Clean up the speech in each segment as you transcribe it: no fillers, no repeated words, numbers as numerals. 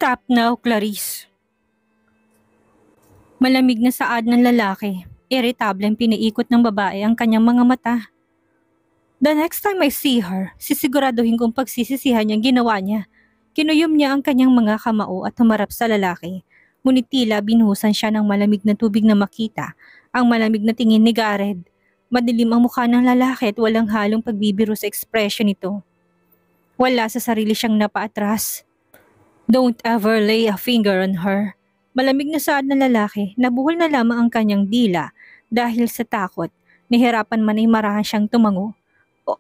Stop now, Clarice. Malamig na saad ng lalaki. Irritableng piniikot ng babae ang kanyang mga mata. The next time I see her, sisiguraduhin kong pagsisisihan niyang ginawa niya. Kinuyom niya ang kanyang mga kamao at humarap sa lalaki. Ngunit tila binuhusan siya ng malamig na tubig na makita ang malamig na tingin ni Gareth. Madilim ang mukha ng lalaki at walang halong pagbibiro sa ekspresyon nito. Wala sa sarili siyang napaatras. Don't ever lay a finger on her. Malamig na saad ng lalaki, nabuhol na lamang ang kanyang dila dahil sa takot. Nahirapan man ay marahan siyang tumango.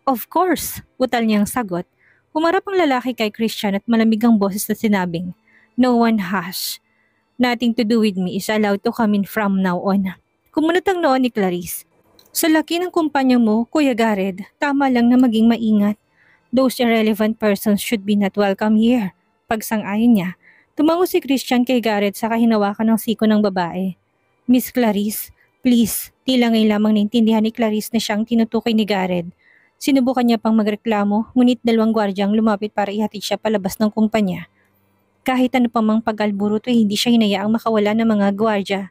Of course, butal niyang sagot. Humarap ang lalaki kay Christian at malamig ang boses na sinabing, "No one has. Nothing to do with me is allowed to come in from now on." Kumunot ang noon ni Clarice. Sa laki ng kumpanya mo, Kuya Gareth, tama lang na maging maingat. Those irrelevant persons should be not welcome here. Pagsang-ayon niya, tumango si Christian kay Gareth sa kahinawakan ng siko ng babae. Miss Clarice, please, tila ngayon lamang naintindihan ni Clarice na siyang tinutukoy ni Gareth. Sinubukan niya pang magreklamo, ngunit dalawang gwardyang lumapit para ihatid siya palabas ng kumpanya. Kahit ano pa mang pag-alburuto hindi siya hinayaang makawala ng mga gwardya.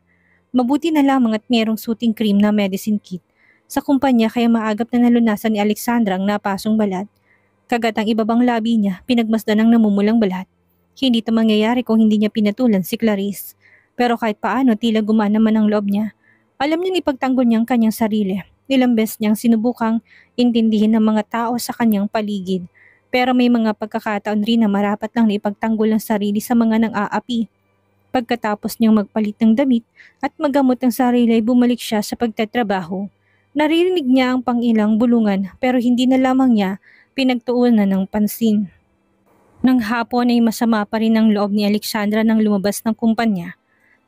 Mabuti na lamang at mayroong suting cream na medicine kit sa kumpanya kaya maagap na nalunasan ni Alexandra ang napasong balat. Kagat ang ibabang labi niya, pinagmasdan ng namumulang balat. Hindi ito mangyayari kung hindi niya pinatulan si Clarice. Pero kahit paano tila gumana man ang loob niya. Alam niyang ipagtanggol niya ang kanyang sarili. Ilang beses niyang sinubukang intindihin ng mga tao sa kanyang paligid. Pero may mga pagkakataon rin na marapat lang na ipagtanggol ang sarili sa mga nang-aapi. Pagkatapos niyang magpalit ng damit at magamot ang sarili ay bumalik siya sa pagtatrabaho. Naririnig niya ang pangilang bulungan pero hindi na lamang niya pinagtuunan ng pansin. Nang hapon ay masama pa rin ang loob ni Alexandra nang lumabas ng kumpanya.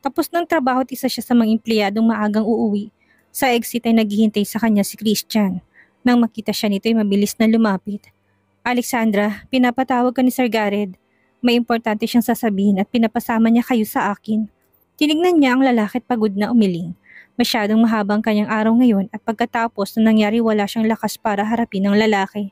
Tapos ng trabaho at isa siya sa mga empleyadong maagang uuwi. Sa exit ay naghihintay sa kanya si Christian. Nang makita siya nito ay mabilis na lumapit. Alexandra, pinapatawag ka ni Sir Gareth. May importante siyang sasabihin at pinapasama niya kayo sa akin. Tinignan niya ang lalaki at pagod na umiling. Masyadong mahabang kanyang araw ngayon at pagkatapos na nangyari wala siyang lakas para harapin ang lalaki.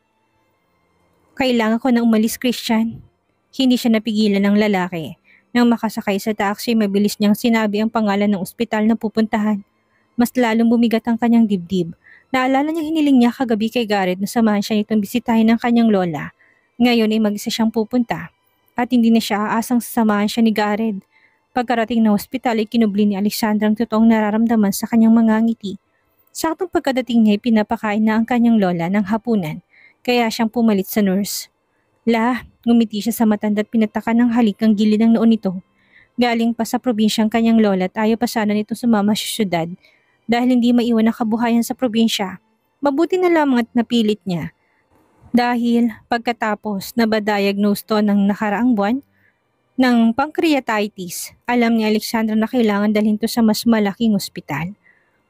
Kailangan ko na umalis, Christian. Hindi siya napigilan ng lalaki. Nang makasakay sa taxi, mabilis niyang sinabi ang pangalan ng ospital na pupuntahan. Mas lalong bumigat ang kanyang dibdib. Naalala niyang hiniling niya kagabi kay Gareth na samahan siya nitong bisitahin ng kanyang lola. Ngayon ay mag-isa siyang pupunta. At hindi na siya aasang sasamahan siya ni Gareth. Pagkarating na ospital ay kinubli ni Alexandra ang totoong nararamdaman sa kanyang mga ngiti. Saktong pagkadating niya ay pinapakain na ang kanyang lola ng hapunan. Kaya siyang pumalit sa nurse. Ngumiti siya sa matanda at pinatakan ng halik ang gilid ng noon nito. Galing pa sa probinsyang kanyang lola at ayaw pa sana nito sumama sa syudad. Dahil hindi maiwan ang kabuhayan sa probinsya, mabuti na lamang at napilit niya. Dahil pagkatapos na ba-diagnose to ng nakaraang buwan ng pancreatitis, alam ni Alexandra na kailangan dalhin to sa mas malaking ospital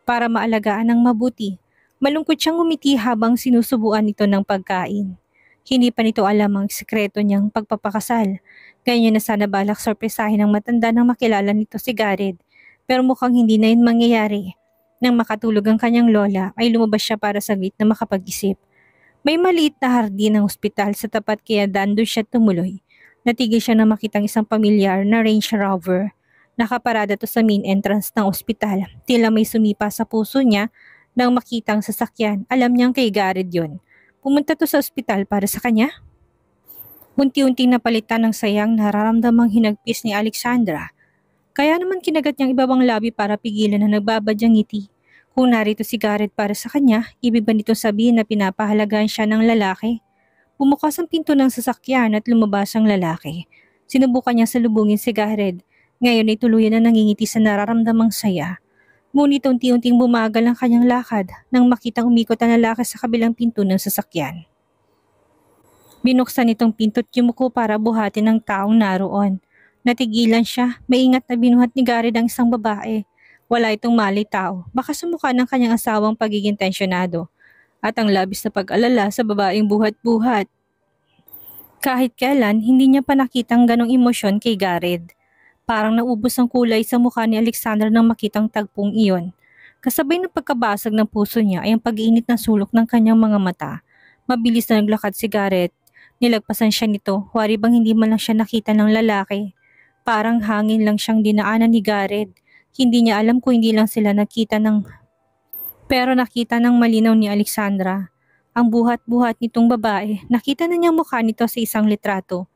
para maalagaan ng mabuti. Malungkot siyang umiti habang sinusubuan ito ng pagkain. Hindi pa nito alam ang sekreto niyang pagpapakasal. Ganyan na sana balak sorpresahin ng matanda nang makilala nito si Gareth. Pero mukhang hindi na yun mangyayari. Nang makatulog ang kanyang lola ay lumabas siya para saglit na makapag-isip. May maliit na hardin ng ospital sa tapat kaya doon siya tumuloy. Natigil siya na makitang isang pamilyar na Range Rover. Nakaparada to sa main entrance ng ospital. Tila may sumipa sa puso niya nang makitang sasakyan. Alam niyang kay Gareth yun. Pumunta to sa ospital para sa kanya. Unti-unting napalitan ng sayang nararamdamang hinagpis ni Alexandra. Kaya naman kinagat niyang ibabang labi para pigilan na nagbabadyang ngiti. Kung narito si Gareth para sa kanya, ibig ba nito sabihin na pinapahalagaan siya ng lalaki? Bumukas ang pinto ng sasakyan at lumabas ang lalaki. Sinubukan niya salubungin si Gareth. Ngayon ay tuluyan na nangingiti sa nararamdamang saya. Ngunit unti-unting bumagal ang kanyang lakad nang makitang umikot ang lalaki sa kabilang pinto ng sasakyan. Binuksan itong pinto at yumuko para buhatin ang taong naroon. Natigilan siya, maingat na binuhat ni Gareth ang isang babae. Wala itong mali tao, baka sumukha ng kanyang asawang pagiging tensyonado. At ang labis na pag-alala sa babaeng buhat-buhat. Kahit kailan, hindi niya pa nakitang ganong emosyon kay Gareth. Parang naubos ang kulay sa mukha ni Alexandra nang makitang tagpong iyon. Kasabay ng pagkabasag ng puso niya ay ang pag-iinit ng sulok ng kanyang mga mata. Mabilis na naglakad si Gareth. Nilagpasan siya nito, wari bang hindi man lang siya nakita ng lalaki. Parang hangin lang siyang dinaanan ni Gareth. Hindi niya alam kung hindi lang sila pero nakita ng malinaw ni Alexandra. Ang buhat-buhat nitong babae, nakita na niyang mukha nito sa isang litrato.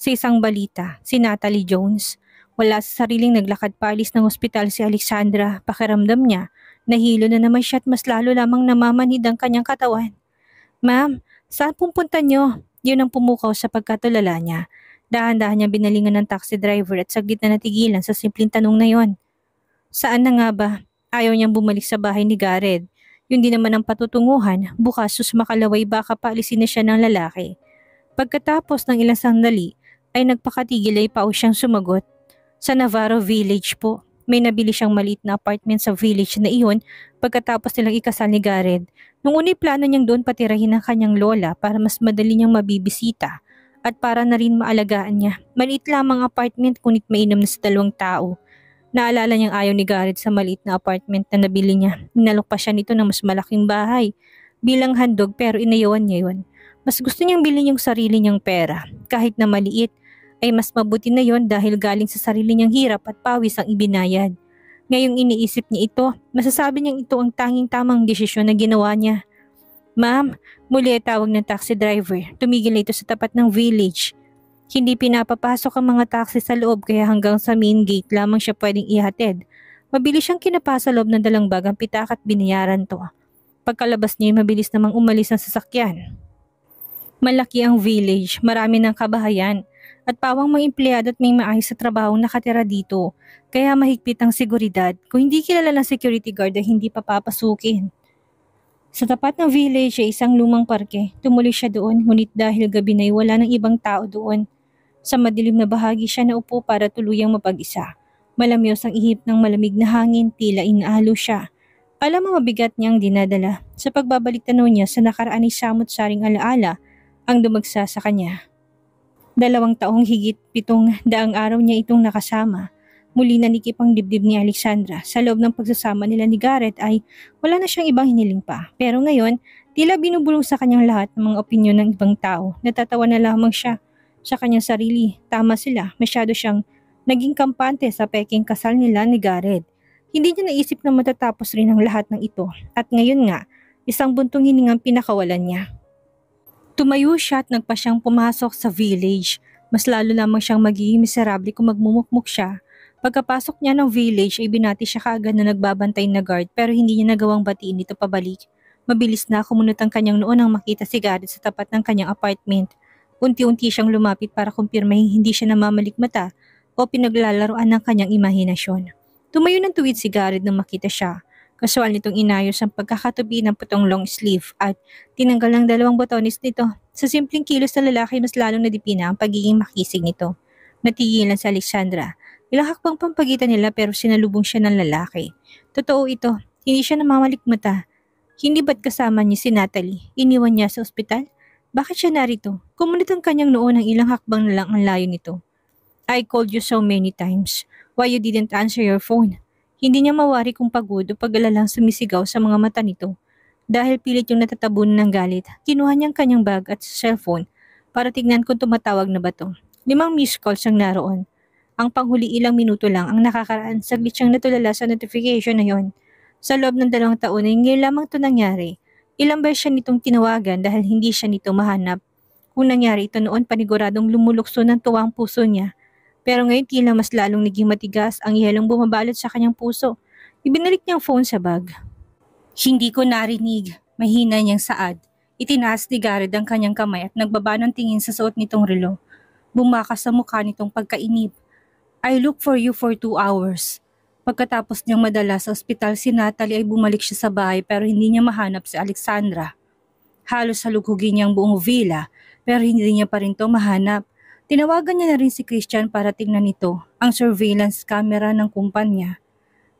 Sa isang balita, si Natalie Jones. Wala sa sariling naglakad paalis ng ospital si Alexandra. Pakiramdam niya, nahilo na naman siya at mas lalo lamang namamanhid ang kanyang katawan. Ma'am, saan pupunta niyo? Yun ang pumukaw sa pagkatulala niya. Dahan-dahan niya binalingan ng taxi driver at saglit na natigilan sa simpleng tanong na yon. Saan na nga ba? Ayaw niyang bumalik sa bahay ni Gareth. Yun din naman ang patutunguhan, bukas sus makalaway baka paalisin na siya ng lalaki. Pagkatapos ng ilang sandali, ay nagpakatigil ay paus siyang sumagot. Sa Navarro Village po. May nabili siyang maliit na apartment sa village na iyon pagkatapos nilang ikasal ni Gareth. Nung una'y plano niyang doon patirahin ang kanyang lola para mas madali niyang mabibisita at para na rin maalagaan niya. Maliit lamang apartment ngunit mainam na sa 2 tao. Naalala niyang ayaw ni Gareth sa maliit na apartment na nabili niya. Inalok pa siya nito ng mas malaking bahay bilang handog pero inayawan niya yun. Mas gusto niyang bilhin yung sarili niyang pera. Kahit na maliit, ay mas mabuti na yon dahil galing sa sarili niyang hirap at pawis ang ibinayad. Ngayong iniisip niya ito, masasabi niyang ito ang tanging tamang desisyon na ginawa niya. Ma'am, muli ay tawag ng taxi driver. Tumigil na ito sa tapat ng village. Hindi pinapapasok ang mga taxi sa loob kaya hanggang sa main gate lamang siya pwedeng ihatid. Mabilis siyang kinapa sa loob ng dalang bagang pitak at binayaran to. Pagkalabas niya mabilis namang umalis ang sasakyan. Malaki ang village, marami ng kabahayan at pawang mga empleyado at may maayos sa trabaho nakatira dito. Kaya mahigpit ang seguridad. Kung hindi kilala ng security guard ay hindi papapasukin. Sa tapat ng village ay isang lumang parke. Tumuloy siya doon ngunit dahil gabi na ay wala ng ibang tao doon. Sa madilim na bahagi siya naupo para tuluyang mapag-isa. Malamyos ang ihip ng malamig na hangin, tila inaalo siya. Alam mo mabigat niyang dinadala. Sa pagbabalik tanaw niya sa nakaraan ay samot-saring alaala ang dumagsa sa kanya. 2 taong higit 700 araw niya itong nakasama. Muli nanikip ang dibdib ni Alexandra. Sa loob ng pagsasama nila ni Gareth ay wala na siyang ibang hiniling pa. Pero ngayon, tila binubulong sa kanyang lahat ng mga opinyon ng ibang tao. Natatawa na lamang siya sa kanyang sarili. Tama sila, masyado siyang naging kampante sa peking kasal nila ni Gareth. Hindi niya naisip na matatapos rin ang lahat ng ito. At ngayon nga, isang buntong hiningang pinakawalan niya. Tumayo siya at nagpa siyang pumasok sa village. Mas lalo lamang siyang magiging miserable kung magmumukmuk siya. Pagkapasok niya ng village ay binati siya kaagad na nagbabantay na guard pero hindi niya nagawang batiin ito pabalik. Mabilis na kumunot ang kanyang noo nang makita si Gareth sa tapat ng kanyang apartment. Unti-unti siyang lumapit para kumpirmahin hindi siya namamalikmata o pinaglalaroan ng kanyang imahinasyon. Tumayo ng tuwid si Gareth nang makita siya. Kasual nitong inayos ang pagkakatubi ng putong long sleeve at tinanggal ng 2 botones nito. Sa simpleng kilos na lalaki mas lalong nadipina ang pagiging makisig nito. Natigilan si Alexandra. Ilang hakbang pampagitan nila pero sinalubong siya ng lalaki. Totoo ito, hindi siya namamalikmata. Hindi ba't kasama niya si Natalie? Iniwan niya sa ospital? Bakit siya narito? Kumunit ang kanyang noo ng ilang hakbang na lang ang layo nito. I called you so many times. Why you didn't answer your phone? Hindi niya mawari kung pagod o pag-alalang sumisigaw sa mga mata nito. Dahil pilit yung natatabunan ng galit, kinuha niyang kanyang bag at cellphone para tignan kung tumatawag na ba to. 5 missed calls ang naroon. Ang panghuli ilang minuto lang ang nakakaraan, saglit siyang natulala sa notification na yon. Sa loob ng 2 taon ay ngayon lamang ito nangyari. Ilang beses siya nitong tinawagan dahil hindi siya nito mahanap. Kung nangyari ito noon, paniguradong lumulukso ng tuwa ang puso niya. Pero ngayon tila mas lalong naging matigas ang yelong bumabalot sa kanyang puso. Ibinalik niyang phone sa bag. Hindi ko narinig. Mahina niyang saad. Itinaas ni Gareth ang kanyang kamay at nagbaba ng tingin sa suot nitong relo. Bumakas sa mukha nitong pagkainip. I look for you for 2 hours. Pagkatapos niyang madala sa ospital si Natalie ay bumalik siya sa bahay pero hindi niya mahanap si Alexandra. Halos halugugin niya ang buong villa pero hindi niya pa rin to mahanap. Tinawagan niya na rin si Christian para tingnan nito ang surveillance camera ng kumpanya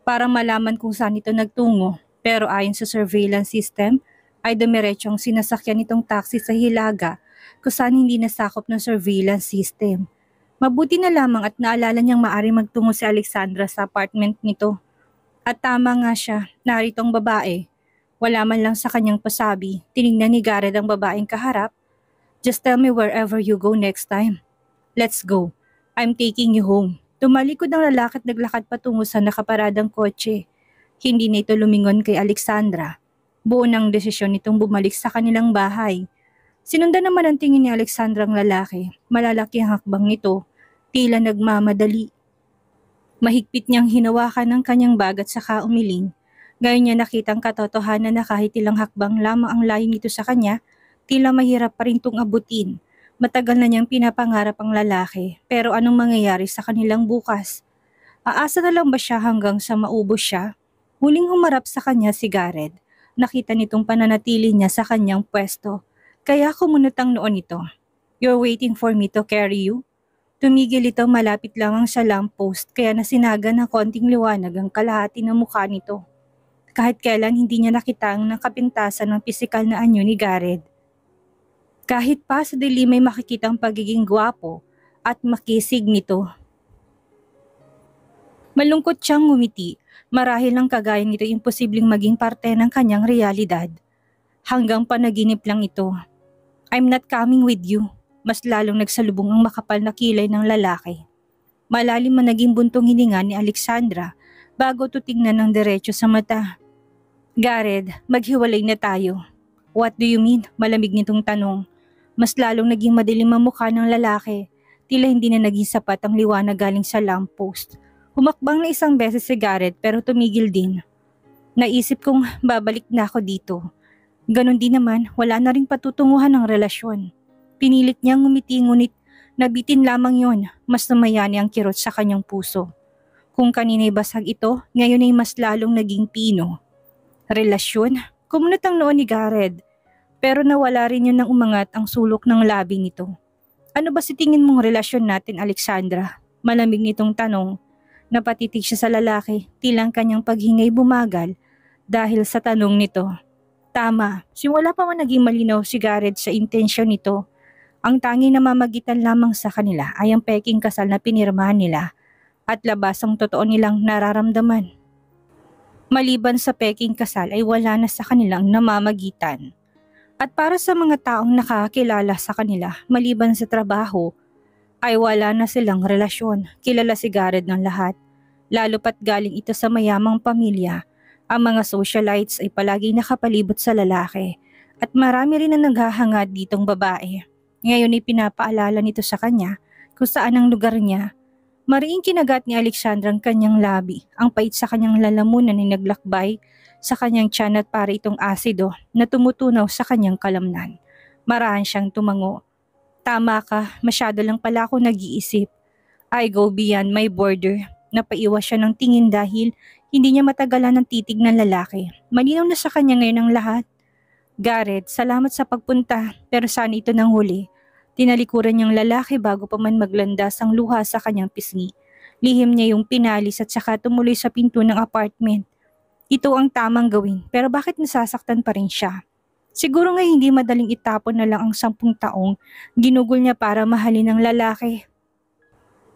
para malaman kung saan ito nagtungo pero ayon sa surveillance system ay dumiretsyong sinasakyan nitong taxi sa Hilaga kung saan hindi nasakop ng surveillance system. Mabuti na lamang at naalala niyang maaari magtungo si Alexandra sa apartment nito. At tama nga siya, narito ang babae. Wala man lang sa kanyang pasabi, tinignan ni Gareth ang babaeng kaharap. Just tell me wherever you go next time. Let's go. I'm taking you home. Tumalikod ang lalaki at naglakad patungo sa nakaparadang kotse. Hindi na ito lumingon kay Alexandra. Buo ng desisyon nitong bumalik sa kanilang bahay. Sinundan naman ang tingin ni Alexandra ang lalaki. Malalaki ang hakbang nito. Tila nagmamadali. Mahigpit niyang hinawakan ang kanyang bag at saka umiling. Ngayon niya nakitang katotohanan na kahit ilang hakbang lamang ang layo nito sa kanya, tila mahirap pa rin itong abutin. Matagal na niyang pinapangarap ang lalaki, pero anong mangyayari sa kanilang bukas? Aasa na lang ba siya hanggang sa maubos siya? Huling humarap sa kanya si Gareth. Nakita nitong pananatili niya sa kanyang pwesto. Kaya kumunot ang noon nito. "You're waiting for me to carry you?" Tumigil ito malapit lamang sa lamppost kaya nasinaga ng konting liwanag ang kalahati ng mukha nito. Kahit kailan hindi niya nakita ang nakapintasan ng pisikal na anyo ni Gareth. Kahit pa sa dilim may makikitang pagiging gwapo at makisig nito. Malungkot siyang ngumiti, marahil ang kagaya nito imposibleng maging parte ng kanyang realidad. Hanggang panaginip lang ito. "I'm not coming with you." Mas lalong nagsalubong ang makapal na kilay ng lalaki. Malalim na naging buntong hininga ni Alexandra bago ito tingnan ng diretso sa mata. "Gareth, maghiwalay na tayo." "What do you mean?" Malamig nitong tanong. Mas lalong naging madilim ang mukha ng lalaki. Tila hindi na naging sapat ang liwanag galing sa lamppost. Humakbang na isang beses si Gareth pero tumigil din. "Naisip kong babalik na ako dito." Ganon din naman, wala na ring patutunguhan ng relasyon. Pinilit niyang ngumiti ngunit nabitin lamang yon, mas namayani ang kirot sa kanyang puso. Kung kanina'y basag ito, ngayon ay mas lalong naging pino. Relasyon? Kumunot ang noon ni Gareth. Pero nawala rin yun nang umangat ang sulok ng labi nito. "Ano ba si tingin mong relasyon natin, Alexandra?" Malamig nitong tanong. Napatitig siya sa lalaki, tilang kanyang paghingay bumagal dahil sa tanong nito. Tama, simula pa man naging malinaw si Gareth sa intensyon nito. Ang tanging namamagitan lamang sa kanila ay ang peking kasal na pinirmahan nila at labas ang totoo nilang nararamdaman. Maliban sa peking kasal ay wala na sa kanilang namamagitan. At para sa mga taong nakakilala sa kanila maliban sa trabaho, ay wala na silang relasyon. Kilala si Gareth ng lahat, lalo pat galing ito sa mayamang pamilya. Ang mga socialites ay palagi nakapalibot sa lalaki at marami rin ang naghahangad ditong babae. Ngayon ay pinapaalala nito sa kanya kung saan ang lugar niya. Mariing kinagat ni Alexandra ang kanyang labi. Ang pait sa kanyang lalamunan ay naglakbay sa kanyang tiyan at para itong asido na tumutunaw sa kanyang kalamnan. Marahan siyang tumango. "Tama ka, masyado lang pala ako nag-iisip. I go beyond my border." Napaiwas siya ng tingin dahil hindi niya matagalan ng titig ng lalaki. Malinaw na sa kanya ngayon ang lahat. "Gareth, salamat sa pagpunta, pero sana ito nang huli." Tinalikuran niyang lalaki bago pa man maglandas ang luha sa kanyang pisngi. Lihim niya yung pinalis at saka tumuloy sa pinto ng apartment. Ito ang tamang gawin, pero bakit nasasaktan pa rin siya? Siguro nga hindi madaling itapon na lang ang 10 taong ginugol niya para mahalin ng lalaki.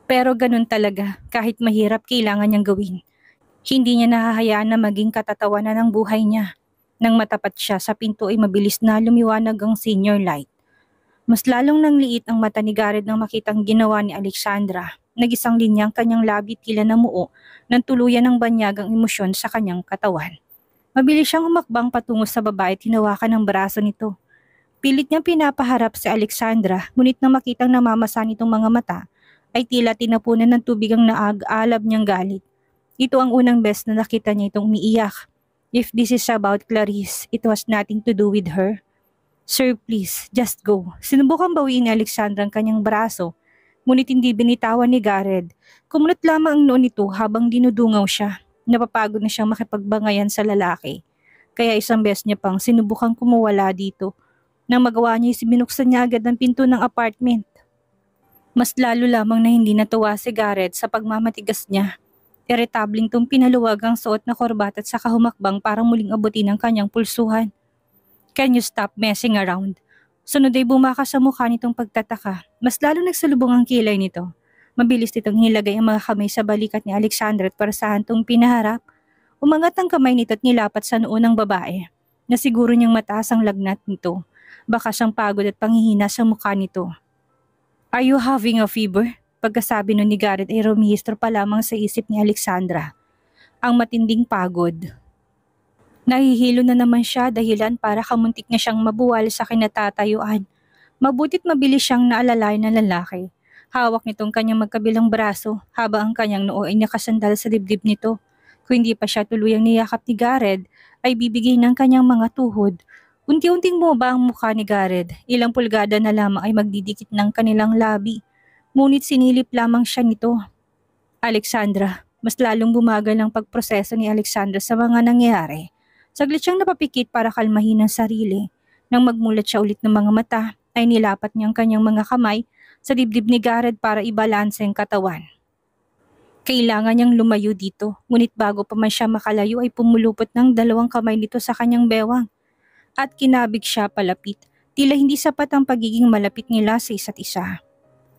Pero ganun talaga, kahit mahirap kailangan niyang gawin. Hindi niya nahahayaan na maging katatawanan ng buhay niya. Nang matapat siya sa pinto ay mabilis na lumiwanag ang senior light. Mas lalong nangliit ang mata ni Gareth nang makitang ginawa ni Alexandra. Nag-isang linya ang kanyang labi tila namuo ng tuluyan ng banyagang emosyon sa kanyang katawan. Mabilis siyang humakbang patungo sa babae at hinawakan ang braso nito. Pilit niyang pinapaharap si Alexandra, ngunit nang makitang namamasan itong mga mata, ay tila tinapunan ng tubig ang naag-alab niyang galit. Ito ang unang beses na nakita niya itong umiiyak. If this is about Clarice, it was nothing to do with her. "Sir, please, just go." Sinubukan bawiin ni Alexandra ang kanyang braso, ngunit hindi binitawan ni Gareth. Kumunot lamang ang noon nito habang dinudungaw siya. Napapagod na siyang makipagbangayan sa lalaki. Kaya isang beses niya pang sinubukang kumuwala dito. Nang magawa niya, binuksan niya agad ang pinto ng apartment. Mas lalo lamang na hindi natuwa si Gareth sa pagmamatigas niya. Irritabling tong pinaluwag ang suot na korbat at saka humakbang para muling abutin ang kanyang pulsuhan. "Can you stop messing around?" Sunod ay bumakas sa mukha nitong pagtataka. Mas lalo nagsalubong ang kilay nito. Mabilis nitong hilagay ang mga kamay sa balikat ni Alexandra at parasahan tong pinaharap. Umangat ang kamay nito at nilapat sa noo ng babae. Nasiguro niyang mataas ang lagnat nito. Baka siyang pagod at panghihina sa mukha nito. "Are you having a fever?" pagkasabi nun ni Garrett ay rumihistro pa lamang sa isip ni Alexandra. Ang matinding pagod. Nahihilo na naman siya dahilan para kamuntik na siyang mabuwal sa kinatatayuan. Mabuti't mabilis siyang naalalay ng lalaki. Hawak nitong kanyang magkabilang braso habang ang kanyang noo ay nakasandal sa dibdib nito. Kung hindi pa siya tuluyang niyakap ni Garrett, ay bibigay ng kanyang mga tuhod. Unti-unting bumaba ang mukha ni Garrett. Ilang pulgada na lamang ay magdidikit ng kanilang labi. Ngunit sinilip lamang siya nito. Alexandra, mas lalong bumagal ang pagproseso ni Alexandra sa mga nangyayari. Saglit siyang napapikit para kalmahin ang sarili. Nang magmulat siya ulit ng mga mata, ay nilapat niya ang kanyang mga kamay sa dibdib ni Garrett para ibalanse ang katawan. Kailangan niyang lumayo dito, ngunit bago pa man siya makalayo ay pumulupot ng 2 kamay nito sa kanyang bewang. At kinabig siya palapit, tila hindi sapat ang pagiging malapit nila sa isa't isa.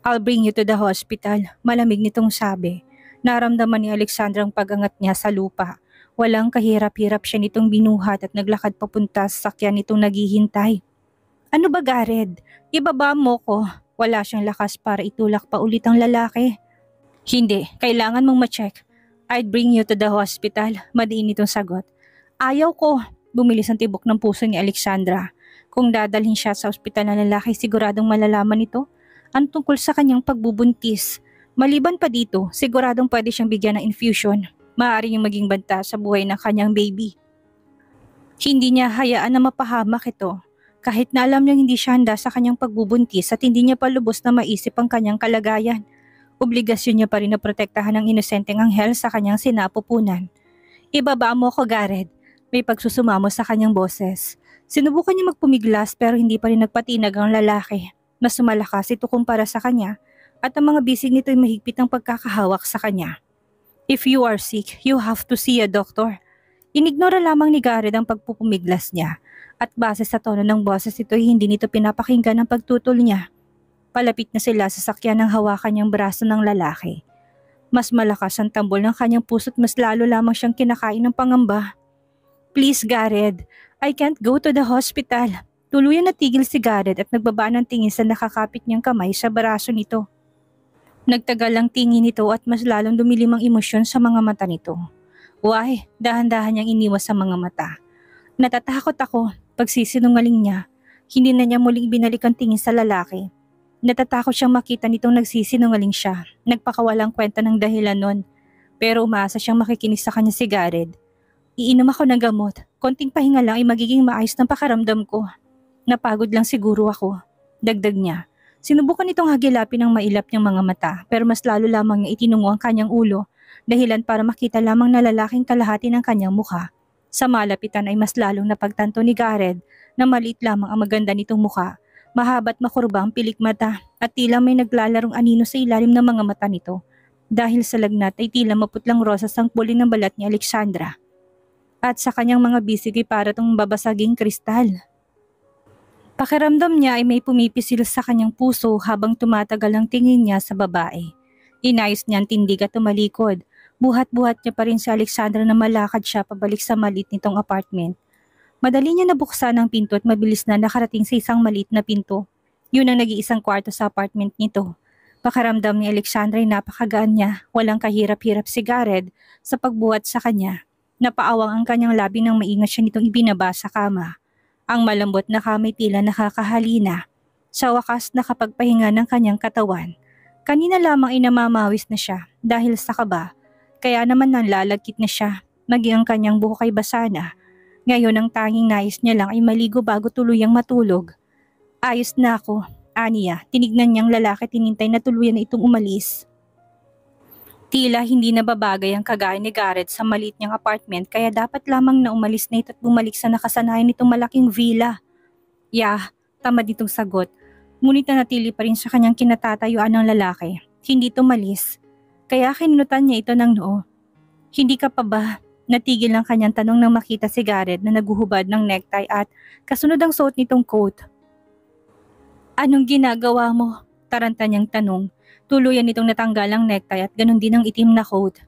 I'll bring you to the hospital, malamig nitong sabi. Naramdaman ni Alexandra ang pag-angat niya sa lupa. Walang kahirap-hirap siya nitong binuhat at naglakad papunta sa sakyan nitong naghihintay. Ano ba Garrett? Ibaba mo ko. Wala siyang lakas para itulak pa ulit ang lalaki. Hindi, kailangan mong ma-check. I'd bring you to the hospital, madiin itong sagot. Ayaw ko. Bumilis ang tibok ng puso ni Alexandra. Kung dadalhin siya sa ospital ng lalaki, siguradong malalaman ito ang tungkol sa kanyang pagbubuntis. Maliban pa dito, siguradong pwede siyang bigyan ng infusion. Maaari niyang maging banta sa buhay ng kanyang baby. Hindi niya hayaan na mapahamak ito. Kahit na alam niyang hindi siya handa sa kanyang pagbubuntis at hindi niya pa lubos na maisip ang kanyang kalagayan. Obligasyon niya pa rin na protektahan ang inosenteng anghel sa kanyang sinapupunan. Ibaba mo ko Garrett. May pagsusumamo sa kanyang boses. Sinubukan niya magpumiglas pero hindi pa rin nagpatinag ang lalaki. Mas malakas ito kumpara sa kanya at ang mga bisig nito ay mahigpit ang pagkakahawak sa kanya. If you are sick, you have to see a doctor. Inignora lamang ni Garrett ang pagpupumiglas niya at base sa tono ng boses ito ay hindi nito pinapakinggan ang pagtutol niya. Palapit na sila sa sakyan ng hawakan niyang braso ng lalaki. Mas malakas ang tambol ng kanyang puso't mas lalo lamang siyang kinakain ng pangamba. Please Garrett, I can't go to the hospital. Tuluyan natigil si Garrett at nagbaba ng tingin sa nakakapit niyang kamay sa braso nito. Nagtagal ang tingin nito at mas lalong dumilim ang emosyon sa mga mata nito. Why? Dahan-dahan niyang iniwas sa mga mata. Natatakot ako, pagsisinungaling niya. Hindi na niya muling binalik ang tingin sa lalaki. Natatakot siyang makita nitong nagsisinungaling siya. Nagpakawalang kwenta ng dahilan nun. Pero umaasa siyang makikinig sa kanya si Garrett. Iinom ako ng gamot. Konting pahinga lang ay magiging maayos ng pakaramdam ko. Napagod lang siguro ako. Dagdag niya. Sinubukan nitong hagilapin ang mailap niyang mga mata pero mas lalo lamang niya itinungo ang kanyang ulo dahilan para makita lamang na lalaking kalahati ng kanyang mukha. Sa malapitan ay mas lalong napagtanto ni Garrett na maliit lamang ang maganda nitong mukha, mahaba't makurba ang pilik mata at tila may naglalarong anino sa ilalim ng mga mata nito. Dahil sa lagnat ay tila maputlang rosas ang kulay ng balat ni Alexandra. At sa kanyang mga bisig ay para tong babasaging kristal. Pakiramdam niya ay may pumipisil sa kanyang puso habang tumatagal ang tingin niya sa babae. Inayos niya ang tindig at tumalikod. Buhat-buhat niya pa rin si Alexandra na malakad siya pabalik sa maliit nitong apartment. Madali niya nabuksan ang pinto at mabilis na nakarating sa isang maliit na pinto. Yun ang nag-iisang kwarto sa apartment nito. Pakiramdam ni Alexandra ay napakagaan niya. Walang kahirap-hirap si Garrett sa pagbuhat sa kanya. Napaawang ang kanyang labi nang maingat siya nitong ibinaba sa kama. Ang malambot na kamay tila nakakahalina. Sa wakas nakapagpahinga ng kanyang katawan. Kanina lamang ay namamawis na siya dahil sa kaba. Kaya naman nanlalagkit na siya. Maging ang kanyang buhok ay basa na. Ngayon ang tanging nais niya lang ay maligo bago tuluyang matulog. Ayos na ako, aniya. Tinignan niyang lalaki tinintay na tuluyan na itong umalis. Tila hindi nababagay ang kagaya ni Garrett sa maliit niyang apartment kaya dapat lamang na umalis na ito at bumalik sa nakasanayan nitong malaking villa. Tamad itong sagot. Ngunit nanatili pa rin sa kanyang kinatatayuan ng lalaki. Hindi tumalis. Kaya kinunutan niya ito ng noo. Hindi ka pa ba? Natigil ang kanyang tanong nang makita si Garrett na naguhubad ng necktie at kasunod ang suot nitong coat. Anong ginagawa mo? Taranta niyang tanong. Tuluyan nitong natanggal ang necktie at ganun din ang itim na coat.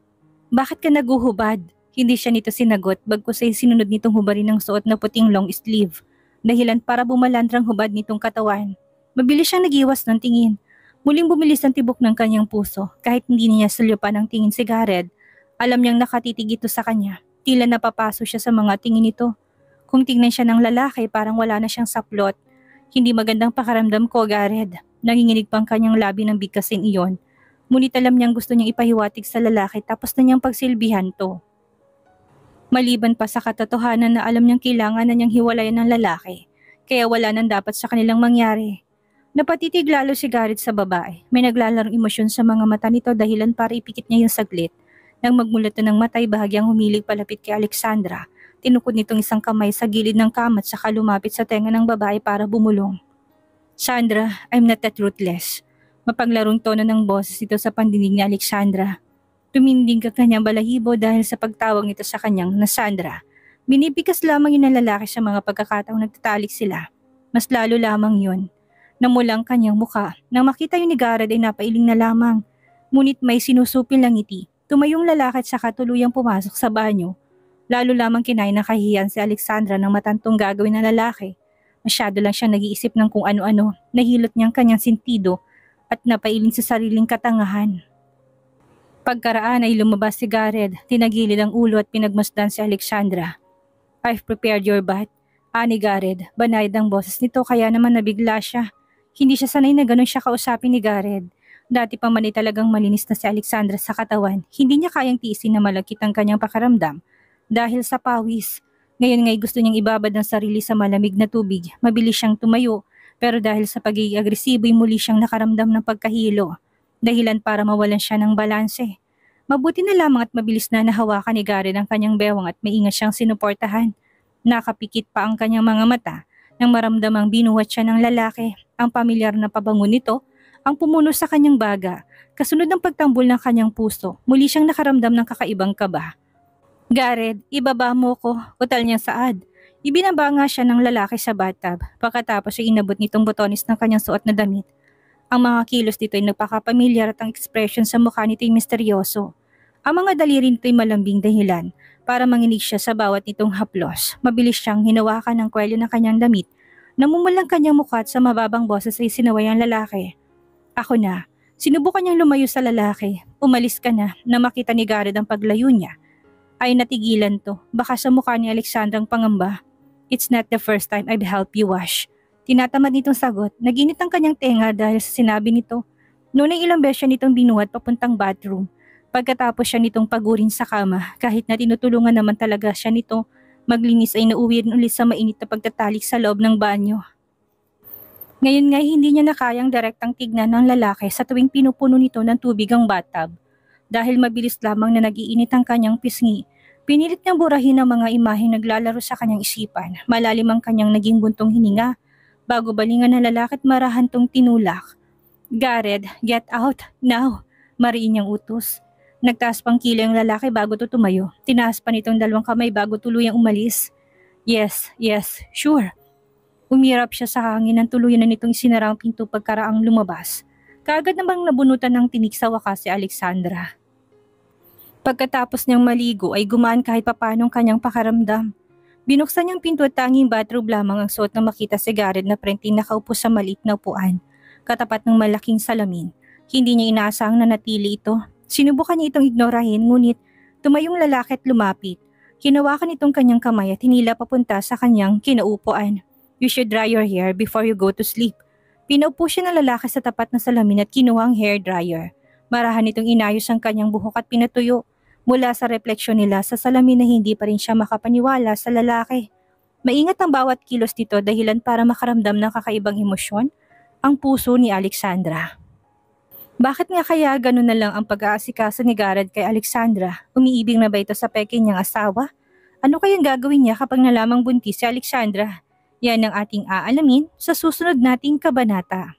Bakit ka naguhubad? Hindi siya nito sinagot bagkus ay sinunod nitong hubarin ng suot na puting long sleeve. Dahilan para bumalandrang hubad nitong katawan. Mabilis siyang nagiwas ng tingin. Muling bumilis ang tibok ng kanyang puso kahit hindi niya sulyupan ang tingin si Gareth. Alam niyang nakatitig ito sa kanya. Tila napapaso siya sa mga tingin nito. Kung tingnan siya ng lalaki parang wala na siyang saplot. Hindi magandang pakaramdam ko, Gareth. Nanginginig pang kanyang labi ng bigkasin iyon. Ngunit alam niyang gusto niyang ipahiwatig sa lalaki tapos na niyang pagsilbihan to. Maliban pa sa katotohanan na alam niyang kailangan na niyang hiwalayan ng lalaki. Kaya wala nang dapat sa kanilang mangyari. Napatitig lalo si Gareth sa babae. May naglalarong emosyon sa mga mata nito dahilan para ipikit niya yung saglit. Nang magmulat na ng matay bahagyang humilig palapit kay Alexandra. Tinukod nitong isang kamay sa gilid ng kama at saka lumapit sa tenga ng babae para bumulong. Sandra, I'm not that ruthless. Mapanglarong tono ng boses ito sa pandinig ni Alexandra. Tuminding ka kanyang balahibo dahil sa pagtawag nito sa kanyang na Sandra. Binibigas lamang yun ng lalaki sa mga pagkakataong nagtatalik sila. Mas lalo lamang yun. Namulang kanyang muka. Nang makita yun ni Gareth ay napailing na lamang. Ngunit may sinusupil lang ngiti. Tumayong lalaki at saka tuluyang pumasok sa banyo. Lalo lamang kinain ng kahihiyan si Alexandra ng matantong gagawin ng lalaki. Masyado lang siyang nag-iisip ng kung ano-ano. Nahilot niyang kanyang sentido at napailing sa sariling katangahan. Pagkaraan ay lumabas si Gareth, tinagilid ang ulo at pinagmasdan si Alexandra. I've prepared your bath. Ani Gareth, banayad ang boses nito kaya naman nabigla siya. Hindi siya sanay na ganun siya kausapin ni Gareth. Dati pa man ay talagang malinis na si Alexandra sa katawan. Hindi niya kayang tiisin na malagkit ang kanyang pakaramdam dahil sa pawis. Ngayon nga'y gusto niyang ibabad ang sarili sa malamig na tubig. Mabilis siyang tumayo pero dahil sa pagiging agresibo ay muli siyang nakaramdam ng pagkahilo. Dahilan para mawalan siya ng balanse. Mabuti na lamang at mabilis na nahawakan ni Gareth ang kanyang bewang at maingat siyang sinuportahan. Nakapikit pa ang kanyang mga mata nang maramdamang binuhat siya ng lalaki. Ang pamilyar na pabango nito ang pumuno sa kanyang baga. Kasunod ng pagtambol ng kanyang puso, muli siyang nakaramdam ng kakaibang kaba. Gareth, ibaba mo ko, utal niyang saad. Ibinaba nga siya ng lalaki sa bathtub. Pagkatapos ay inabot nitong botones ng kanyang suot na damit. Ang mga kilos dito ay nagpakapamilyar at ang ekspresyon sa mukha nito ay misteryoso. Ang mga daliri nito ay malambing dahilan para manginig siya sa bawat nitong haplos. Mabilis siyang hinawakan ng kwelyo ng kanyang damit. Namumulang kanyang mukha at sa mababang boses ay sinaway ang lalaki. Ako na. Sinubukan niyang lumayo sa lalaki. Umalis ka na makita ni Gareth ang paglayo niya. Ay natigilan to. Baka sa mukha ni Alexandra ang pangamba. It's not the first time I've helped you wash. Tinatamad nitong sagot. Naginit ang kanyang tenga dahil sa sinabi nito. Noon ay ilang beses siya nitong binuhat papuntang bathroom. Pagkatapos siya nitong pagurin sa kama, kahit na tinutulungan naman talaga siya nito, maglinis ay nauwi rin ulit sa mainit na pagtatalik sa loob ng banyo. Ngayon nga hindi niya na kayang direktang tignan ng lalaki sa tuwing pinupuno nito ng tubig ang bathtub. Dahil mabilis lamang na nagiinit ang kanyang pisngi, pinilit niyang burahin ang mga imaheng naglalaro sa kanyang isipan. Malalim ang kanyang naging buntong hininga. Bago balingan ng lalaki at marahan tong tinulak. Gareth, get out, now. Mariin niyang utos. Nagtaas pang kilay ang lalaki bago to tumayo. Tinaas pa nitong dalawang kamay bago tuluyang umalis. Yes, sure. Umirap siya sa hangin nang tuluyan na nitong sinara ang pinto pagkaraang lumabas. Kaagad namang nabunutan ng tinik sa wakas si Alexandra. Pagkatapos niyang maligo ay gumaan kahit papanong kanyang pakaramdam. Binuksan niyang pinto at tanging bathrobe lamang ang suot na makita si Gareth na prenting nakaupo sa maliit na upuan, katapat ng malaking salamin. Hindi niya inaasahang nanatili ito. Sinubukan niya itong ignorahin ngunit tumayong lalaki at lumapit. Hinawakan itong kanyang kamay at hinila papunta sa kanyang kinaupuan. You should dry your hair before you go to sleep. Pinaupo siya ng lalaki sa tapat ng salamin at kinuha ang hair dryer. Marahan itong inayos ang kanyang buhok at pinatuyo. Mula sa refleksyon nila sa salamin na hindi pa rin siya makapaniwala sa lalaki. Maingat ang bawat kilos nito dahilan para makaramdam ng kakaibang emosyon ang puso ni Alexandra. Bakit nga kaya ganun na lang ang pag-aasikaso ni Gareth kay Alexandra? Umiibig na ba ito sa peke niyang asawa? Ano kayang gagawin niya kapag nalamang buntis si Alexandra? Yan ang ating aalamin sa susunod nating kabanata.